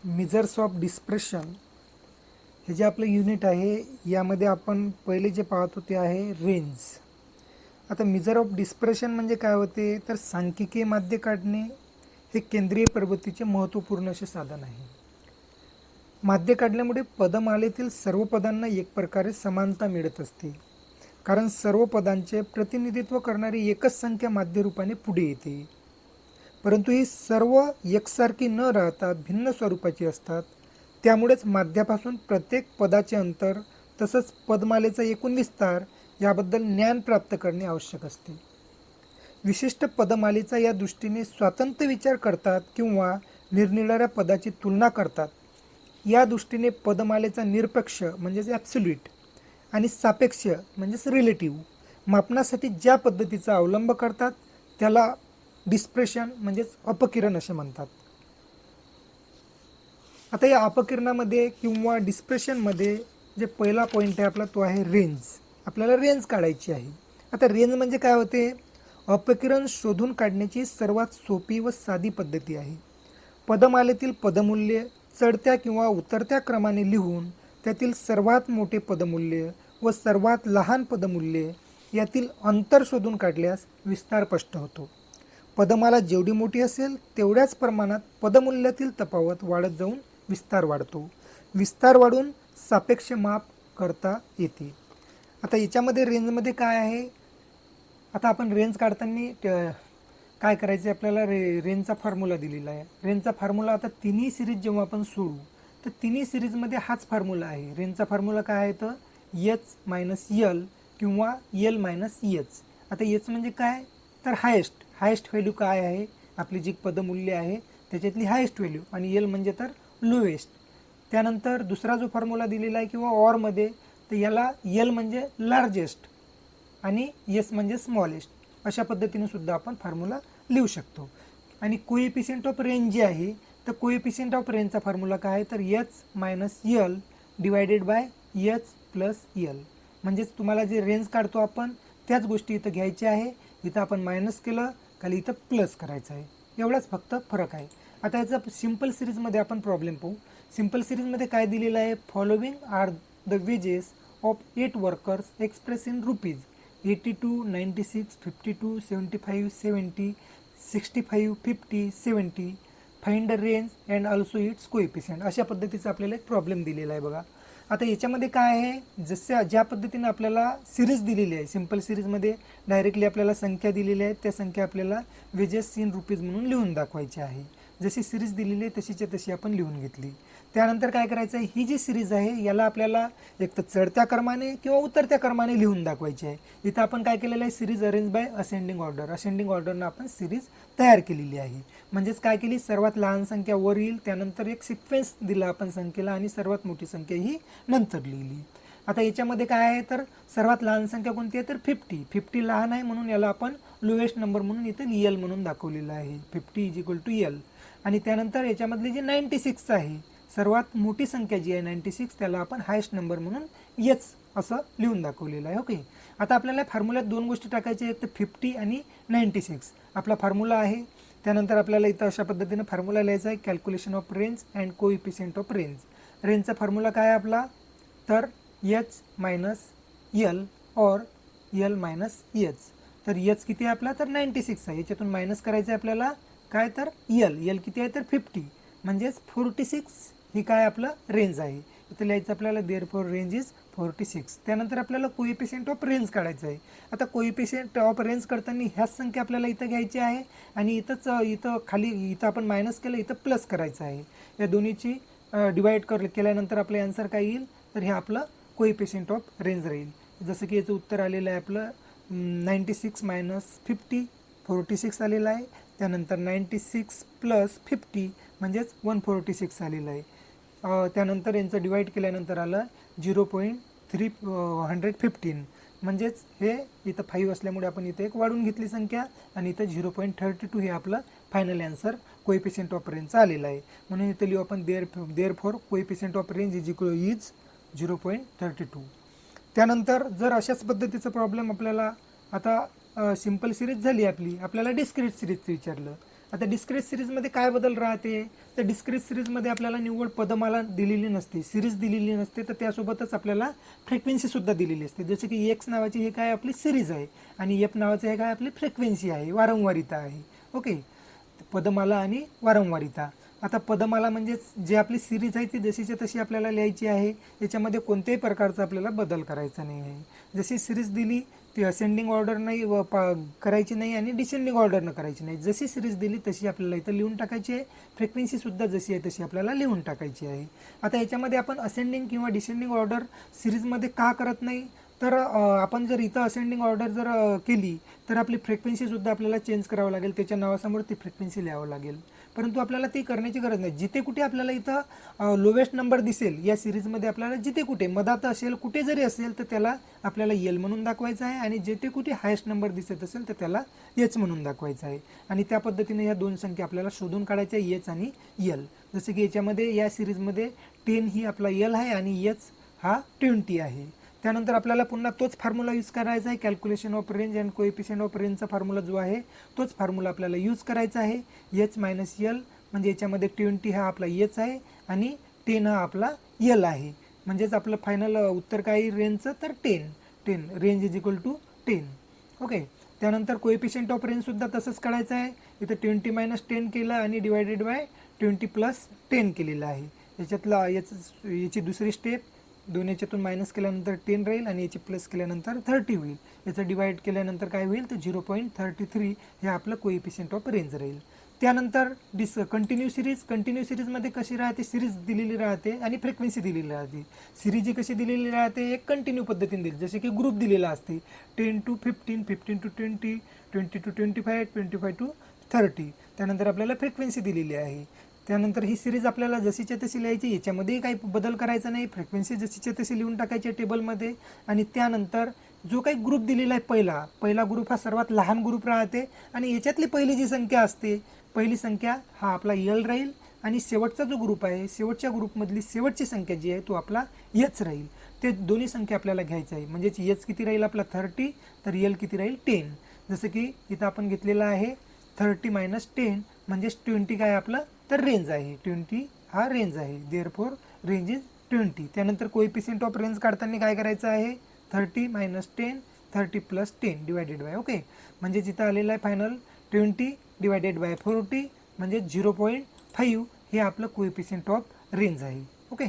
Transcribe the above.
Measures of dispersion हे जे आपलं युनिट आहे यामध्ये आपण पहिले जे पाहतो ते आहे रेंज. आता मेजर ऑफ डिस्पर्शन म्हणजे काय होते तर सांख्यिकीय माध्य काढणे हे केंद्रीय प्रवृत्तीचे महत्त्वपूर्ण असे साधन आहे. माध्य काढल्यामुळे पदमालेतील सर्व पदांना एक प्रकारे समानता मिळत असते, कारण सर्व पदांचे प्रतिनिधित्व करणारी एकच संख्या माध्य रूपाने पुढे येते. परंतु ही सर्व एकसारखी न राहता भिन्न स्वरूपाची असतात. त्यामुळेच माध्यापासून प्रत्येक पदाचे अंतर तसंच पदमालेचा एकूण विस्तार याबद्दल ज्ञान प्राप्त करणे आवश्यक असते. विशिष्ट पदमालेचा या दृष्टीने स्वतंत्र विचार करतात किंवा निरनिराळ्या पदाची तुलना करतात. या दृष्टीने पदमालेचा निरपेक्ष म्हणजेच ॲब्सोल्यूट आणि सापेक्ष म्हणजेच रिलेटिव्ह मापनासाठी ज्या पद्धतीचा अवलंब करतात त्याला डिस्पर्शन म्हणजेच अपकिरण असे म्हणतात. आता या अपकिरणामध्ये किंवा डिस्पर्शनमध्ये जे पहिला पॉईंट आहे आपला तो आहे रेंज. आपल्याला रेंज काढायची आहे. आता रेंज म्हणजे काय होते, अपकिरण शोधून काढण्याची सर्वात सोपी व साधी पद्धती आहे. पदमालेतील पदमूल्य चढत्या किंवा उतरत्या क्रमाने लिहून त्यातील सर्वात मोठे पदमूल्य व सर्वात लहान पदमूल्य यातील अंतर शोधून काढल्यास विस्तार स्पष्ट होतो. पदमाला जेवढी मोठी असेल तेवढ्याच प्रमाणात पदमूल्यातील तफावत वाढत जाऊन विस्तार वाढतो. विस्तार वाढून सापेक्ष माप करता येते. आता याच्यामध्ये रेंजमध्ये काय आहे, आता आपण रेंज काढताना काय करायचं आपल्याला रेंजचा फॉर्म्युला दिलेला आहे. रेंजचा फॉर्म्युला आता तिन्ही सिरीज जेव्हा आपण सोडू तर तिन्ही सिरीजमध्ये हाच फॉर्म्युला आहे. रेंजचा फॉर्म्युला काय आहे तर एच मायनस यल किंवा यल मायनस एच. आता एच म्हणजे काय तर हायेस्ट व्हॅल्यू काय आहे, आपली जी पदमूल्य आहे त्याच्यातली हायेस्ट व्हॅल्यू, आणि यल म्हणजे तर लोएस्ट. त्यानंतर दुसरा जो फॉर्म्युला दिलेला आहे किंवा ऑरमध्ये तर याला यल म्हणजे लार्जेस्ट आणि एस म्हणजे स्मॉलेस्ट. अशा पद्धतीने सुद्धा आपण फॉर्म्युला लिहू शकतो. आणि कोएफिशियंट ऑफ रेंज जे आहे तर कोएफिशियंट ऑफ रेंजचा फॉर्म्युला काय आहे तर H minus L divided by H plus L. म्हणजेच तुम्हाला जे रेंज काढतो आपण त्याच गोष्टी इथं घ्यायच्या आहे. इथं आपण मायनस केलं खाली इथं प्लस करायचं आहे, एवढाच फक्त फरक आहे. आता याचा सिम्पल सिरीजमध्ये आपण प्रॉब्लेम पाहू. सिम्पल सिरीजमध्ये काय दिलेलं आहे, following are the wages of 8 workers express in rupees 82, 96, 52, 75, 70, 65, 50, 70. Find the range and also its coefficient. अशा पद्धतीचा आपल्याला एक प्रॉब्लेम दिलेला आहे बघा. आता याच्यामध्ये काय आहे, जसं ज्या पद्धतीने आपल्याला सिरीज दिलेली आहे, सिम्पल सिरीजमध्ये डायरेक्टली आपल्याला संख्या दिलेल्या आहेत, त्या संख्या आपल्याला वेजेस इन रुपीज म्हणून लिहून दाखवायची आहे. जशी सिरीज दिलेली आहे तशीच्या तशी आपण लिहून घेतली. त्यानंतर काय करायचं आहे, ही जी सिरीज आहे याला आपल्याला एक तर चढत्या क्रमाने किंवा उतरत्या क्रमाने लिहून दाखवायची आहे. इथं आपण काय केलेलं आहे, series arrange by ascending order. Ascending ऑर्डरनं आपण सिरीज तयार केलेली आहे. म्हणजेच काय केली, सर्वात लहान संख्या वर येईल, त्यानंतर एक सिक्वेन्स दिला आपण संख्येला आणि सर्वात मोठी संख्या ही नंतर लिहिली. आता याच्यामध्ये काय आहे तर सर्वात लहान संख्या कोणती आहे तर 50 लहान आहे म्हणून याला आपण लोएस्ट नंबर म्हणून इथं यल म्हणून दाखवलेलं आहे. 50 इज इक्वल टू यल. आणि त्यानंतर याच्यामधली जी 96 आहे सर्वात मोठी संख्या जी आहे 96 त्याला आपण हायेस्ट नंबर म्हणून एच असं लिहून दाखवलेलं आहे. ओके. आता आपल्याला फॉर्म्युल्यात दोन गोष्टी टाकायच्या आहेत, तर 50 आणि 96 आपला फॉर्म्युला आहे. त्यानंतर आपल्याला इथं अशा पद्धतीनं फॉर्म्युला लिहायचा आहे, calculation of range and coefficient of range. रेंजचा फॉर्म्युला काय आहे आपला तर एच मायनस यल और यल मायनस एच. तर एच किती आहे आपला तर 96 आहे, याच्यातून मायनस करायचं आहे आपल्याला काय तर यल किती आहे तर 50 म्हणजेच 46 ही काय आपलं रेंज आहे. इथं लिहायचं आपल्याला देअरफॉर रेंज इज 46. त्यानंतर आपल्याला कोएफिशियंट ऑफ रेंज काढायचं आहे. आता कोएफिशियंट ऑफ रेंज करताना ह्याच संख्या आपल्याला इथं घ्यायची आहे आणि इथं खाली इथं आपण मायनस केलं, इथं प्लस करायचं आहे. या दोन्हीची डिवाईड केल्यानंतर आपलं आन्सर काय येईल तर हे आपलं कोएफिशियंट ऑफ रेंज राहील. जसं की याचं उत्तर आलेलं आहे आपलं 96 मायनस 50 46 आलेलं आहे. त्यानंतर 96 प्लस 50 म्हणजेच 146 आलेलं आहे. त्यानंतर यांचं डिवाईड केल्यानंतर आलं 0.315 म्हणजेच हे इथं 5 असल्यामुळे आपण इथं एक वाढून घेतली संख्या आणि इथं 0.32 हे आपलं फायनल आन्सर कोएफिशियंट ऑफ रेंजचा आलेला आहे. म्हणून इथं लिहू आपण therefore coefficient of range is 0.32. त्यानंतर जर अशाच पद्धतीचं प्रॉब्लेम आपल्याला आता सिम्पल सिरीज झाली आपली, आपल्याला डिस्क्रीट सिरीजचं विचारलं आता डिस्क्रीट सिरीजमध्ये काय बदल राहते, तर डिस्क्रीट सिरीजमध्ये आपल्याला निव्वळ पदमाला दिलेली नसते, सिरीज दिलेली नसते, तर त्यासोबतच आपल्याला फ्रिक्वेन्सीसुद्धा दिलेली असते. जसे की एक्स नावाची हे काय आपली सिरीज आहे आणि एफ नावाचं हे काय आपली फ्रिक्वेन्सी आहे, वारंवारिता आहे. ओके, पदमाला आणि वारंवारिता. आता पदमाला म्हणजेच जे आपली सिरीज आहे ती जशीच्या तशी आपल्याला लिहायची आहे, याच्यामध्ये कोणत्याही प्रकारचा आपल्याला बदल करायचा नाही आहे. जशी सिरीज दिली ती असेंडिंग ऑर्डर नाही करायची नाही आणि डिसेंडिंग ऑर्डरनं करायची नाही. जशी सिरीज दिली तशी आपल्याला इथं लिहून टाकायची आहे, फ्रिक्वेन्सीसुद्धा जशी आहे तशी आपल्याला लिहून टाकायची आहे. आता याच्यामध्ये आपण असेंडिंग किंवा डिसेंडिंग ऑर्डर सिरीजमध्ये का करत नाही, तर आपण जर इथं असेंडिंग ऑर्डर जर केली तर आपली फ्रिक्वेन्सीसुद्धा आपल्याला चेंज करावं लागेल, त्याच्या नावासमोर ती फ्रिक्वेन्सी लिहावं लागेल. परंतु आपल्याला ती करण्याची गरज नाही. जिथे कुठे आपल्याला इथं लोवेस्ट नंबर दिसेल या सिरीजमध्ये, आपल्याला जिथे कुठे मधात असेल कुठे जरी असेल तर त्याला आपल्याला यल म्हणून दाखवायचं आहे आणि जिथे कुठे हायेस्ट नंबर दिसत असेल तर त्याला एच म्हणून दाखवायचं आहे. आणि त्या पद्धतीने या दोन संख्या आपल्याला शोधून काढायच्या, एच आणि यल. जसं की याच्यामध्ये या सिरीजमध्ये 10 ही आपला यल आहे आणि एच हा 20 आहे. त्यानंतर आपल्याला पुन्हा तोच फॉर्म्युला यूज करायचा आहे, calculation of range and coefficient of रेंजचा फॉर्म्युला जो आहे तोच फॉर्म्युला आपल्याला यूज करायचा आहे. एच मायनस यल म्हणजे याच्यामध्ये 20 हा आपला एच आहे आणि 10 हा आपला यल आहे. म्हणजेच आपलं फायनल उत्तर काय रेंजचं, तर 10 range is equal to 10. Okay, त्यानंतर कोएफिशियंट ऑफ रेंजसुद्धा तसंच काढायचं आहे. इथं 20 मायनस 10 केलं आणि डिवायडेड बाय 20 प्लस 10 केलेलं आहे. याच्यातला याची दुसरी स्टेप, दोन याच्यातून मायनस केल्यानंतर 10 राहील आणि याची प्लस केल्यानंतर 30 होईल. याचं डिवाईड केल्यानंतर काय होईल, तर 0.33 हे आपलं कोएफिशियंट ऑफ रेंज राहील. त्यानंतर कंटिन्यू सिरीजमध्ये कशी राहते, सिरीज दिलेली राहते आणि फ्रिक्वेन्सी दिलेली राहते. सिरीज ही कशी दिलेली राहते, एक कंटिन्यू पद्धतीने दिली, जसे की ग्रुप दिलेला असते 10 to 15, 15 to 20, 20 to 25, 25 to 30. त्यानंतर आपल्याला फ्रिक्वेन्सी दिलेली आहे. त्यानंतर ही सिरीज आपल्याला जशीच्या तशी लिहायची, याच्यामध्ये काही बदल करायचा नाही, फ्रिक्वेन्सी जशीच्या तशी लिहून टाकायची टेबलमध्ये. आणि त्यानंतर जो काही ग्रुप दिलेला आहे, पहिला ग्रुप हा सर्वात लहान ग्रुप राहते आणि याच्यातली पहिली जी संख्या असते, पहिली संख्या हा आपला यल राहील आणि शेवटचा जो ग्रुप आहे, शेवटच्या ग्रुपमधली शेवटची संख्या जी आहे तो आपला एच राहील. ते दोन्ही संख्या आपल्याला घ्यायच्या आहे. म्हणजेच एच किती राहील आपला 30, तर यल किती राहील 10. जसं की इथं आपण घेतलेलं आहे 30 मायनस 10 म्हणजेच 20 काय आपलं, तर रेंज आहे. 20 हा रेंज आहे, देअरफॉर रेंज इज 20. त्यानंतर कोएफिशियंट ऑफ रेंज काढताना काय करायचं आहे, 30 minus 10, 30 plus 10 divided by. Okay, म्हणजे जिथं आलेलं आहे फायनल 20 डिवायडेड बाय 40 म्हणजे 0.5 हे आपलं कोएफिशियंट ऑफ रेंज आहे. ओके.